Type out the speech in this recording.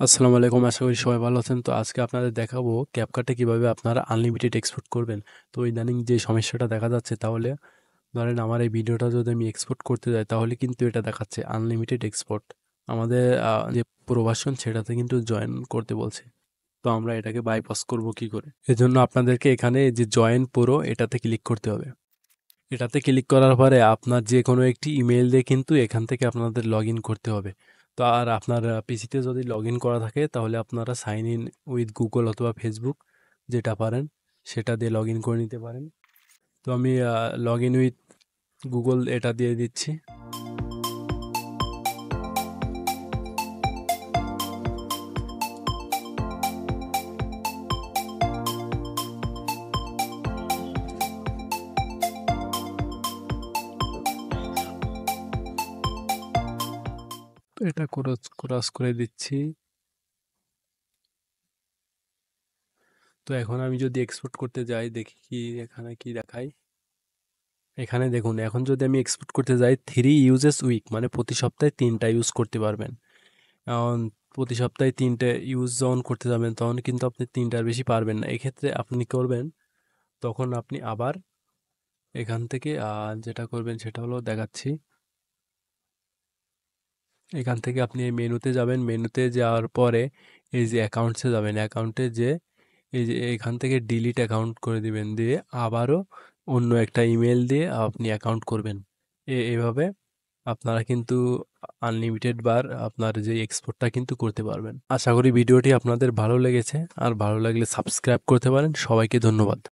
আসসালামু আলাইকুম। আশা করি সবাই ভালো আছেন। তো আজকে আপনাদের দেখাবো ক্যাপকাটে কিভাবে আপনারা আনলিমিটেড এক্সপোর্ট করবেন। তো ইদানিং যে সমস্যাটা দেখা যাচ্ছে, তাহলে ধরেন আমার এই ভিডিওটা যদি আমি এক্সপোর্ট করতে যাই, তাহলে কিন্তু এটা দেখাচ্ছে আনলিমিটেড এক্সপোর্ট। আমাদের যে প্রো ভার্সন সেটাতে কিন্তু জয়েন করতে বলছে। তো আমরা এটাকে বাইপাস করব কি করে? এজন্য আপনাদেরকে এখানে এই যে জয়েন প্রো এটাতে ক্লিক করতে হবে। এটাতে ক্লিক করার পরে আপনার যে কোনো একটি ইমেইল দিয়ে কিন্তু এখান থেকে আপনাদের লগ ইন করতে হবে। তো আর আপনার পিসিতে যদি লগ ইন করা থাকে, তাহলে আপনারা সাইন ইন উইথ গুগল অথবা ফেসবুক যেটা পারেন সেটা দিয়ে লগ ইন করে নিতে পারেন। তো আমি লগ ইন উইথ গুগল এটা দিয়ে দিচ্ছি। তো এটা ক্রস ক্রস করে দিচ্ছি। তো এখন আমি যদি এক্সপোর্ট করতে যাই, দেখি কি এখানে কি দেখায়। এখানে দেখুন, এখন যদি আমি এক্সপোর্ট করতে যাই 3 ইউজেস উইক, মানে প্রতি সপ্তাহে 3টা ইউজ করতে পারবেন। এখন প্রতি সপ্তাহে 3টে ইউজ যখন করতে যাবেন, তখন কিন্তু আপনি 3টার বেশি পারবেন না। এক্ষেত্রে আপনি করবেন, তখন আপনি আবার এখান থেকে যেটা করবেন সেটা হলো দেখাচ্ছি। এখান থেকে আপনি এই মেনুতে যাবেন, মেনুতে যাওয়ার পরে এই যে অ্যাকাউন্টসে যাবেন, অ্যাকাউন্টে যে এই যে এখান থেকে ডিলিট অ্যাকাউন্ট করে দিবেন, দিয়ে আবারও অন্য একটা ইমেল দিয়ে আপনি অ্যাকাউন্ট করবেন। এভাবে আপনারা কিন্তু আনলিমিটেড বার আপনার যে এক্সপোর্টটা কিন্তু করতে পারবেন। আশা করি ভিডিওটি আপনাদের ভালো লেগেছে, আর ভালো লাগলে সাবস্ক্রাইব করতে পারেন। সবাইকে ধন্যবাদ।